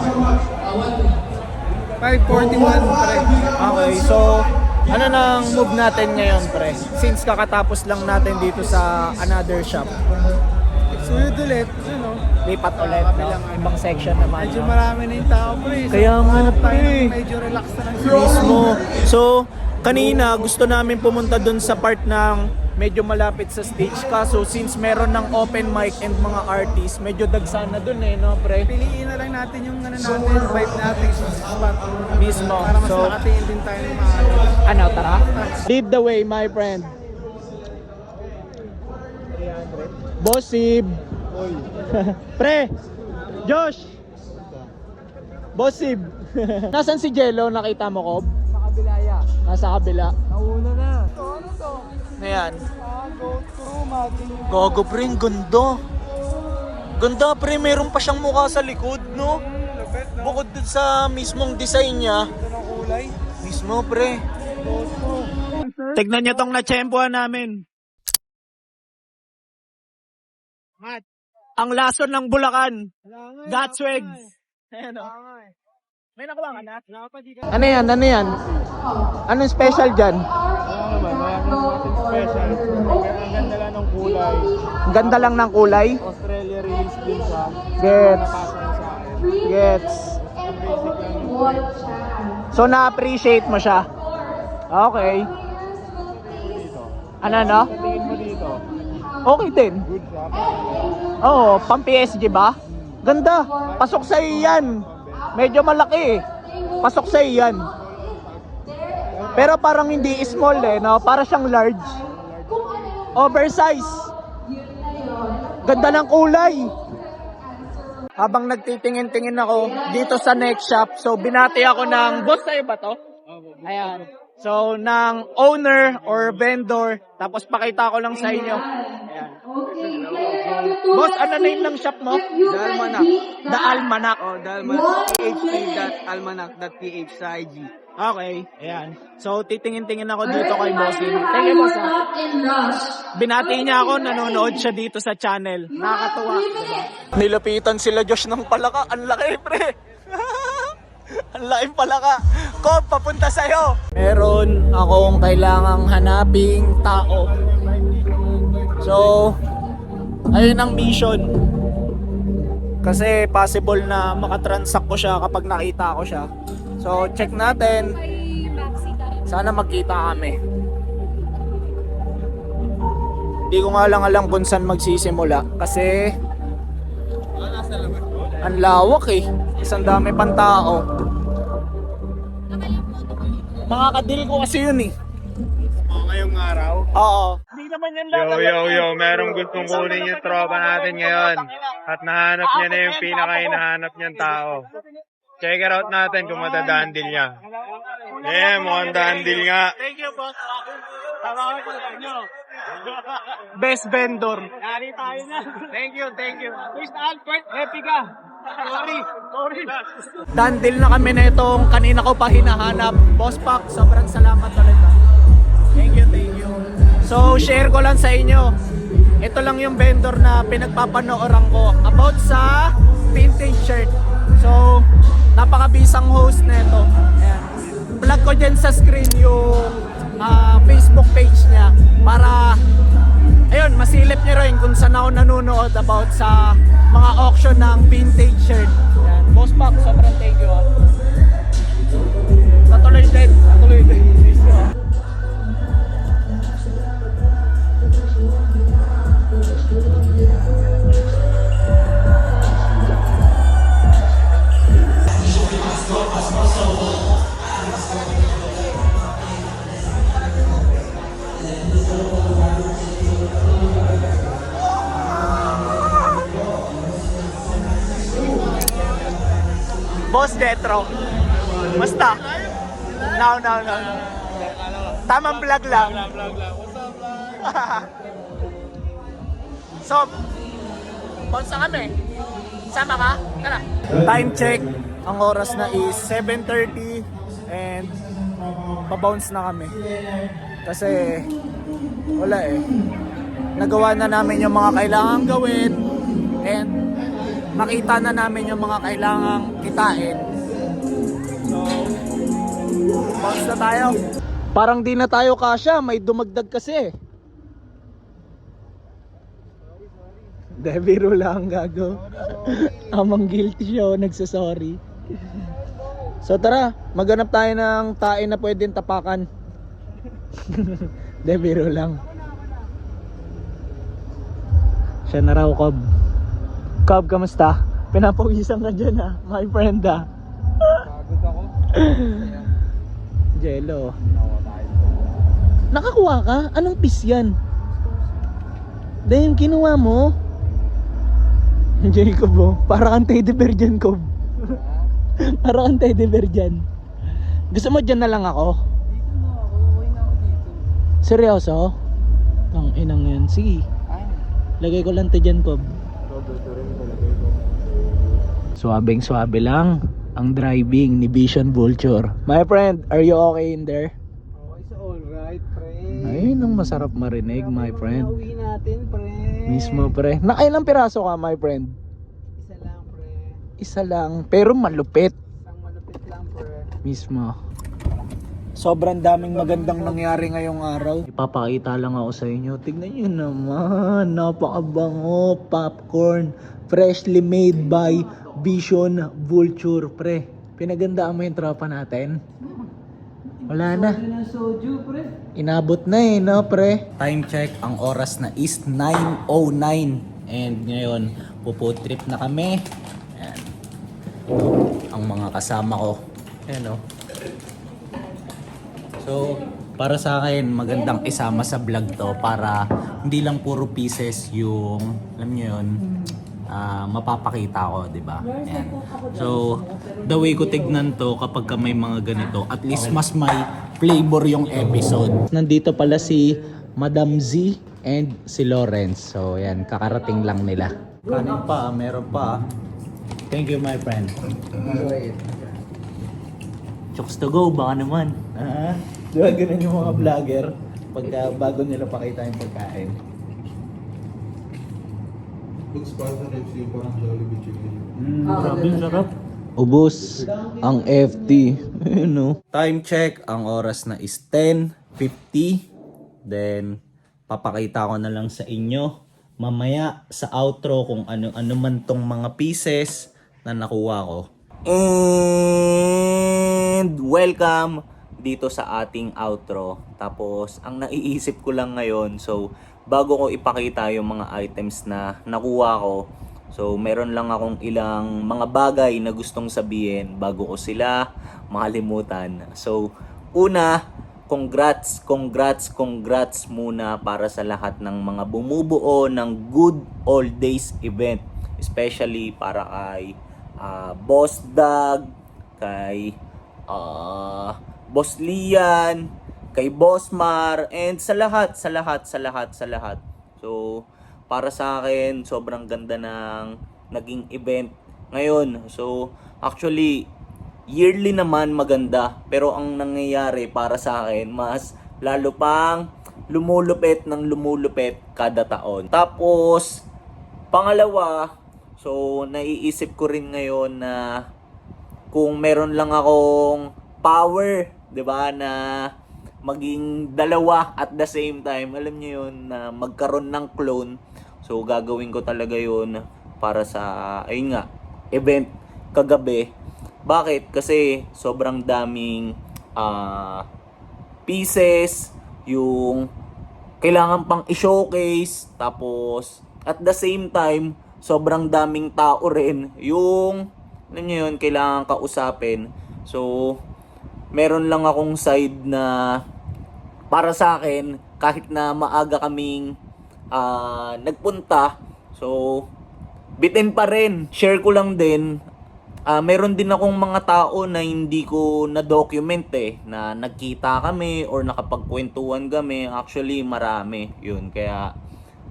5:41, pre. Okay, so ano nang move natin ngayon, pre? Since kakatapos lang natin dito sa another shop. Sunod ulit, Lipat ulit, no? Ibang section naman. medyo No? marami na yung tao, pre. So, Kaya nga, hanap tayo pre. ng medyo relax na lang. Mismo. So, kanina gusto namin pumunta dun sa part ng medyo malapit sa stage, kaso since meron ng open mic and mga artists, medyo dagsan na dun, no, pre? Piliin na lang natin yung vibe natin sa spot. Mismo. Para mas So, makatingin din tayo ng maayos. ano, tara? Lead the way, my friend. Bossib. Pre, Josh. Bossib. Nasaan si Jello? Nakita mo, Kob? Sa kabila ya. Nasa kabila. Nauna na. Ano to? Ayan. Go through, maging. Gago, pre, ang ganda. Ganda, pre, meron pa siyang mukha sa likod, no? Bukod dun sa mismong design niya. Ito ng kulay. Mismo, pre. Go through. Tignan niyo tong na-tsempohan namin. Ang lason ng Bulacan. Gatsweg. Ayan, o. May nakuha ka na? Ano yan? Ano yan? Anong special dyan? Special. Ang ganda lang ng kulay. Ang ganda lang ng kulay? Australia release din siya. Gets. Napasa na sa akin. Gets. Basic lang. So, na-appreciate mo siya? Okay. Dito. Ano, no? Tingin mo dito. Okay din. Good siya. Oo, pang PSG ba? Ganda. Pasok sa yan. Medyo malaki eh. Pasok sa yan. Pero parang hindi small eh, no? Para siyang large. Oversize. Ganda ng kulay. Habang nagtitingin-tingin ako dito sa next shop, so binati ako ng boss, tayo ba to? Ayan. So, ng owner or vendor, tapos pakita ko lang sa inyo. Ayan. Boss, ano name ng shop mo? The Almanac. The Almanac. Oh, the Almanac. php.almanac.ph sa IG. Okay, ayan. So, titingin-tingin ako dito kay Bossing. Thank you, boss. Binati niya ako, nanonood siya dito sa channel. Nakakatuwa. Nilapitan sila Josh ng palaka. Ang laki, pre. Ang laking palaka. Kob, papunta sa'yo. Meron akong kailangang hanaping tao. So, ayun ang mission. Kasi possible na makatransact ko siya kapag nakita ko siya. So, check natin. Sana magkita kami. Hindi ko nga lang alam kung saan magsisimula kasi ang lawak eh. Isang dami pang tao. Mga kadil ko kasi yun eh. Ngayong araw. Oo. Yo, merong gustong kunin yung tropa natin ngayon. At nahanap niya na yung pinaka-hinahanap niyang tao. Check it out natin kung matadaan din niya. Mukhang daan din nga. Thank you, boss. Tama ko sa inyo. Best vendor. Yari tayo na. Thank you. Where's Albert? Happy ka. Sorry. Done deal na kami na itong kanina ko pa hinahanap. Boss Pac, sobrang salamat ulit. Thank you. So, share ko lang sa inyo. Ito lang yung vendor na pinagpapanooran ko about sa vintage shirt. So, napakabisang host na ito. Ayan. Plug ko dyan sa screen yung Facebook page niya para ayun, masilip niyo rin kung saan ako nanonood about sa mga auction ng vintage shirt. Ayan. Boss Pac, sobrang thank you. Natuloy din. Boss Detro. Basta. No. Tamang vlog lang. So, bonsa kami. Sama ka? Tara. Time check. Ang oras na is 7:30 and pa-bounce na kami. Kasi wala eh. Nagawa na namin yung mga kailangan gawin and makita na namin yung mga kailangang kitain. So, bounce na tayo. Parang di na tayo kasya, may dumagdag kasi. De, biro lang gago. Amang guilty siya, nagsasorry. So tara, maghanap tayo ng tae na pwedeng tapakan. De, biro lang. Siya na raw, Cobb. Cobb, kamusta? Pinapawisan ka dyan ha, my friend ha. Pagod ako. Jello. Nakakuha ka? Anong piece yan? Dahil yung kinuha mo? Jacob oh, para kang teddy bear dyan, Cobb. Para kang teddy bear dyan. Gusto mo dyan na lang ako? Dito na ako. Okay na ako dito. Seryoso? Ang inang yan. Sige. Lagay ko lang to dyan, Cobb. Swabing swabe lang ang driving ni Vision Vulture. My friend, are you okay in there? Okay, so alright, pre. Ayun ang masarap marinig, my friend. Uwi natin, pre. Mismo, pre. Nakailang piraso ka, my friend? Isa lang, pre. Isa lang, pero malupit. Isang malupit lang, pre. Mismo. Sobrang daming magandang nangyari ngayong araw. Ipapakita lang ako sa inyo. Tignan nyo naman. Napakabango. Popcorn. Freshly made by Vision Vulture. Pre, pinagandaan mo yung tropa natin? Wala na. Inabot na eh, no, pre? Time check. Ang oras na is 9:09. And ngayon, pupo trip na kami. Ayan. Ang mga kasama ko. Ayan, oh. So, para sa akin, magandang isama sa vlog to para hindi lang puro pieces yung, alam nyo yun, mapapakita ko, di ba? Ayan. So, the way ko tignan to kapag may mga ganito, at least mas may flavor yung episode. Nandito pala si Madam Z and si Lawrence. So, ayan, kakarating lang nila. Kanin pa, meron pa. Thank you, my friend. Chokes to go, baka naman. Di ba ganun yung mga vlogger pagka bago nila pakita yung pagkain. Looks parang FC, parang Jollibee chicken. Grabe, sarap. Ubus ang FT. No? Time check, ang oras na is 10:50. Then, papakita ko na lang sa inyo mamaya sa outro kung ano man tong mga pieces na nakuha ko. And welcome dito sa ating outro. Tapos, ang naiisip ko lang ngayon, so, bago ko ipakita yung mga items na nakuha ko, so meron lang akong ilang mga bagay na gustong sabihin bago ko sila makalimutan. So una, congrats muna para sa lahat ng mga bumubuo ng Good Old Days event, especially para kay Boss Dag, kay Boss Lian, kay Boss Mar, and sa lahat. So, para sa akin, sobrang ganda ng naging event ngayon. So, actually, yearly naman maganda. Pero ang nangyayari para sa akin, mas lalo pang lumulupit kada taon. Tapos, pangalawa, so, naiisip ko rin ngayon na kung meron lang akong power, 'di ba, na maging dalawa at the same time, alam niyo yun, na magkaroon ng clone. So gagawin ko talaga yun para sa ayun nga, event kagabi. Bakit? Kasi sobrang daming pieces yung kailangan pang i-showcase, tapos at the same time sobrang daming tao rin yung alam niyo yun, kailangan kausapin. So meron lang akong side na para sa akin, kahit na maaga kaming nagpunta, so bitin pa rin. Share ko lang din, meron din akong mga tao na hindi ko na-document na nagkita kami or nakapagkwentuhan kami. Actually, marami yun. Kaya,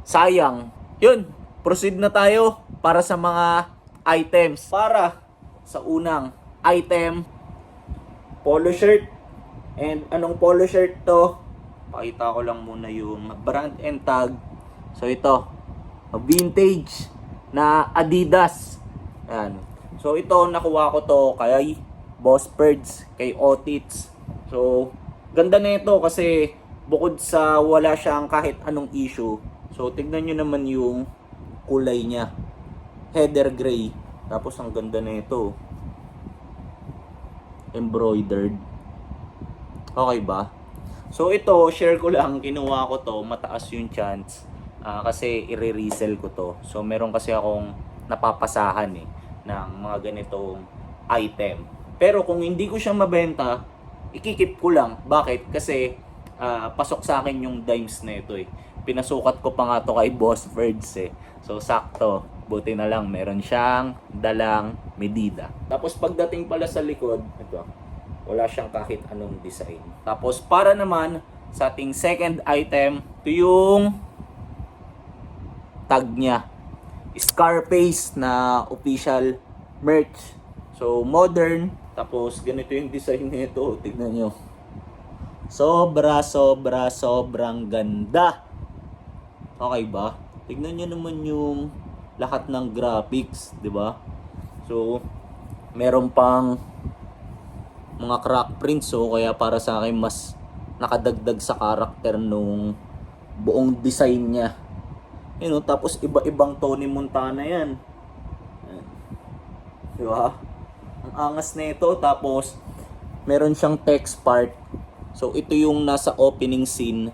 sayang. Yun, proceed na tayo para sa mga items. Para sa unang item, polo shirt. And anong polo shirt to? Pakita ko lang muna yung brand and tag. So ito, vintage na Adidas. Yan. So ito, nakuha ko to kay Boss Perds, kay Otits. So ganda na ito kasi bukod sa wala siyang kahit anong issue. So tignan nyo naman yung kulay niya. Heather gray. Tapos ang ganda na ito. Embroidered. Okay ba? So ito, share ko lang, kinuha ko to, mataas yung chance kasi i-resell ko to. So meron kasi akong napapasahan ng mga ganitong item. Pero kung hindi ko siya mabenta, ikikip ko lang. Bakit? Kasi pasok sa akin yung dimes na ito Pinasukat ko pa nga to kay Boss Ferds So sakto, buti na lang meron siyang dalang medida. Tapos pagdating pala sa likod, ito, wala siyang kahit anong design. Tapos para naman sa ating second item, ito yung tag niya. Scarface na official merch. So modern. Tapos ganito yung design nito. Tignan nyo. Sobrang ganda. Okay ba? Tignan nyo naman yung lahat ng graphics, di ba? So meron pang mga crack prints, so kaya para sa akin mas nakadagdag sa karakter nung buong design niya. Tapos iba-ibang Tony Montana yan. Di ba? Ang angas na ito. Tapos meron siyang text part. So ito yung nasa opening scene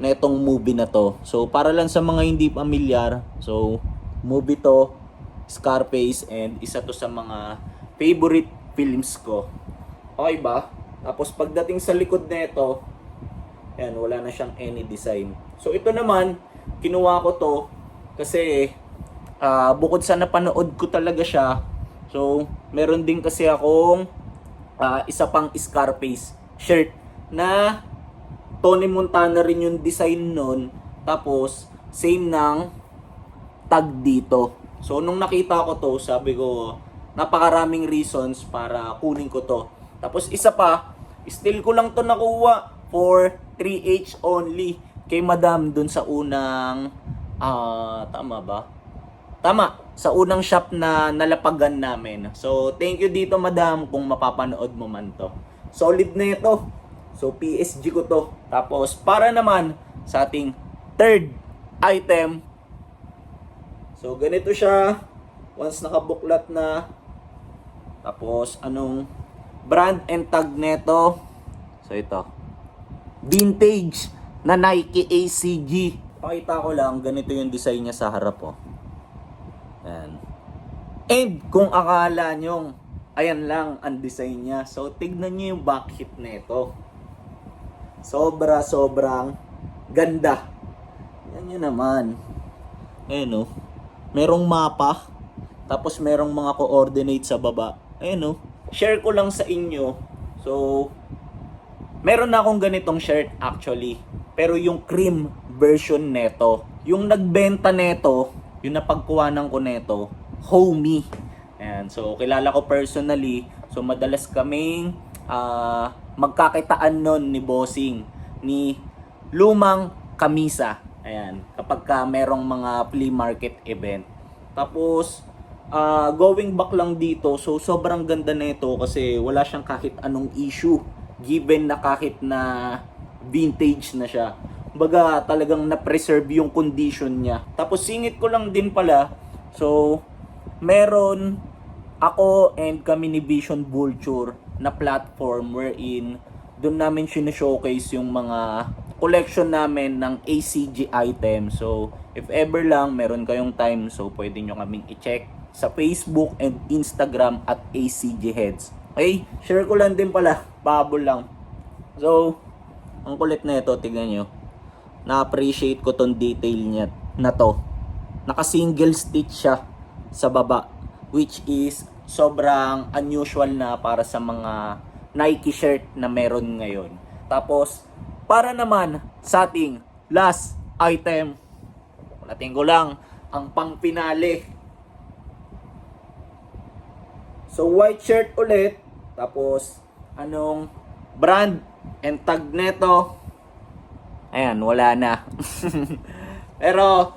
na itong movie na to. So para lang sa mga hindi pamilyar, so movie to, Scarface, and isa to sa mga favorite films ko. Okay ba? Tapos pagdating sa likod na ito, ayan, wala na siyang any design. So ito naman, kinuha ko to kasi bukod sa napanood ko talaga siya, so meron din kasi akong isa pang Scarface shirt na Tony Montana rin yung design nun. Tapos same ng tag dito. So nung nakita ko to, sabi ko napakaraming reasons para kunin ko to. Tapos isa pa, still ko lang to nakuha for 3H only kay Madam dun sa unang tama ba? Tama, sa unang shop na nalapagan namin. So thank you dito Madam kung mapapanood mo man to. Solid na ito. So PSG ko to. Tapos para naman sa ating third item. So ganito siya once nakabuklat na. Tapos anong brand and tag neto? So ito, vintage na Nike ACG. Pakita ko lang, ganito yung design niya sa harap, oh. Ayan. And kung akala nyong ayan lang ang design niya, so tignan nyo yung back hit nito. Sobrang ganda. Yan nyo naman. Ayan, oh. Merong mapa, tapos merong mga coordinates sa baba. Ayan, oh. Share ko lang sa inyo. So, meron na akong ganitong shirt actually. Pero yung cream version neto. Yung nagbenta neto, yung napagkuhanan ko neto, Homey. Ayan. So, kilala ko personally. So, madalas kaming magkakitaan nun ni Bossing, ni lumang kamisa. Ayan. Kapag ka merong mga flea market event. Tapos, going back lang dito, so sobrang ganda nito kasi wala siyang kahit anong issue. Given na kahit na vintage na siya. Baga talagang na-preserve yung condition niya. Tapos singit ko lang din pala. So, meron ako and kami ni Vision Vulture na platform wherein doon namin showcase yung mga collection namin ng ACG items. So, if ever lang meron kayong time, so pwede nyo kaming i-check sa Facebook and Instagram at ACG Heads. Okay, share ko lang din pala, babol lang. So, ang kulit na ito, tignan nyo. Na-appreciate ko tong detail niya na to. Naka-single stitch siya sa baba, which is sobrang unusual na para sa mga Nike shirt na meron ngayon. Tapos, para naman sa ating last item, natin ko lang ang pang-finale. So, white shirt ulit. Tapos, anong brand and tag neto? Ayan, wala na. Pero,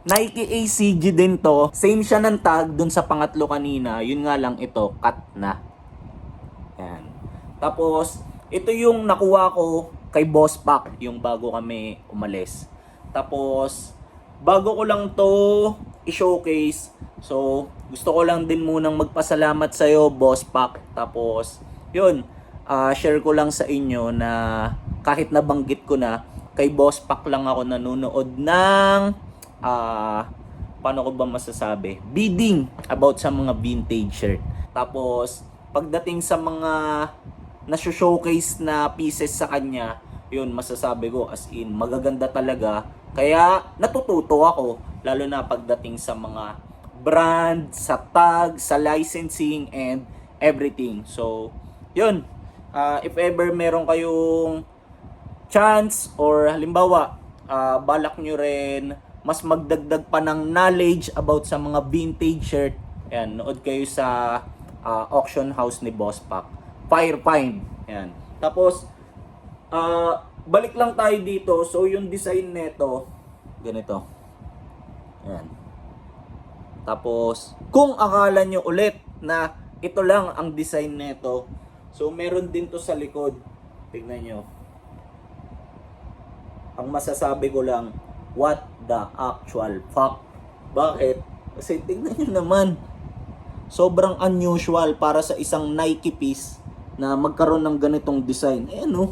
Nike ACG din to. Same siya ng tag dun sa pangatlo kanina. Yun nga lang ito, cut na. Ayan. Tapos, ito yung nakuha ko kay Boss Pac, yung bago kami umalis. Tapos, bago ko lang to i-showcase. So, gusto ko lang din munang magpasalamat sa'yo, Boss Pac. Tapos, yun, share ko lang sa inyo na kahit nabanggit ko na, kay Boss Pac lang ako nanonood ng, paano ko ba masasabi? Bidding about sa mga vintage shirt. Tapos, pagdating sa mga na-showcase na pieces sa kanya, yun, masasabi ko as in, magaganda talaga. Kaya, natututo ako, lalo na pagdating sa mga brand, sa tag, sa licensing, and everything. So, yun. If ever meron kayong chance or halimbawa, balak nyo rin mas magdagdag pa ng knowledge about sa mga vintage shirt, ayan, nood kayo sa auction house ni Boss Pac. Fire Find. Ayan. Tapos, balik lang tayo dito. So, yung design neto, ganito. Ayan. Tapos, kung akala nyo ulit na ito lang ang design neto, so meron din to sa likod. Tignan nyo. Ang masasabi ko lang, what the actual fuck? Bakit? Kasi tignan nyo naman. Sobrang unusual para sa isang Nike piece na magkaroon ng ganitong design. Ayan, oh.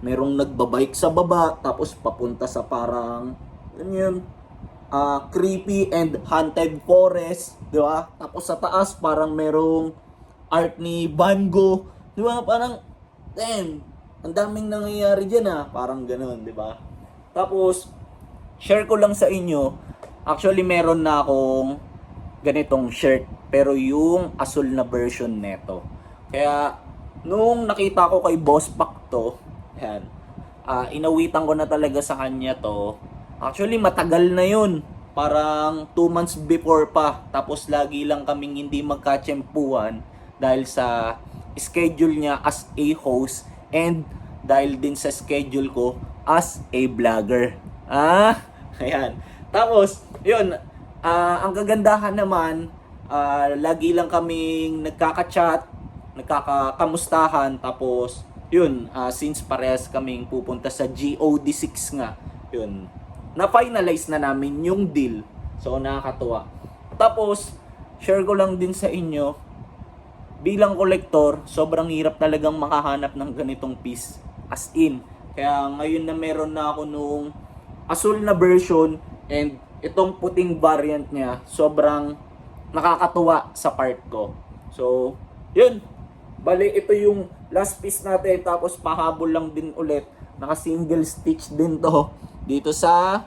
Merong nagbabike sa baba, tapos papunta sa parang, yun, creepy and haunted forest, di ba? Tapos sa taas parang merong art ni Van Gogh, di ba? Parang, damn, ang daming nangyayari dyan, parang ganoon, di ba? Tapos, share ko lang sa inyo, actually meron na akong ganitong shirt, pero yung asul na version neto. Kaya, nung nakita ko kay Boss Pac to, yan, inawitan ko na talaga sa kanya to. Actually, matagal na yun. Parang 2 months before pa. Tapos lagi lang kaming hindi magkatsempuhan dahil sa schedule niya as a host and dahil din sa schedule ko as a vlogger. Ayan. Tapos, yun, ang kagandahan naman, lagi lang kaming nagkaka-chat, nagkakamustahan, tapos, yun, since parehas kaming pupunta sa GOD6 nga, yun, na-finalize na namin yung deal. So, nakakatuwa. Tapos, share ko lang din sa inyo, bilang kolektor, sobrang hirap talagang makahanap ng ganitong piece. As in. Kaya ngayon na meron na ako nung asul na version and itong puting variant niya, sobrang nakakatuwa sa part ko. So, yun. Bali, ito yung last piece natin. Tapos, pahabol lang din ulit. Naka-single stitch din to dito sa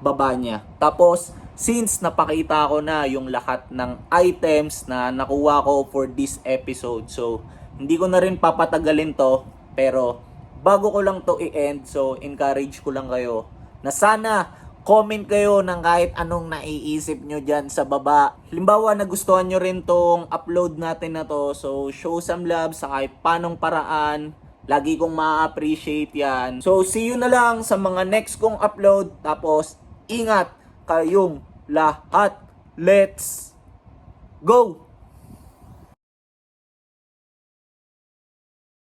baba niya. Tapos, since napakita ko na yung lahat ng items na nakuha ko for this episode, so, hindi ko na rin papatagalin to. Pero, bago ko lang to i-end, so, encourage ko lang kayo na sana comment kayo ng kahit anong naiisip nyo dyan sa baba. Halimbawa, nagustuhan nyo rin tong upload natin na to. So, show some love sa kahit panong paraan. Lagi kong ma-appreciate yan. So, see you na lang sa mga next kong upload. Tapos, ingat kayong lahat. Let's go!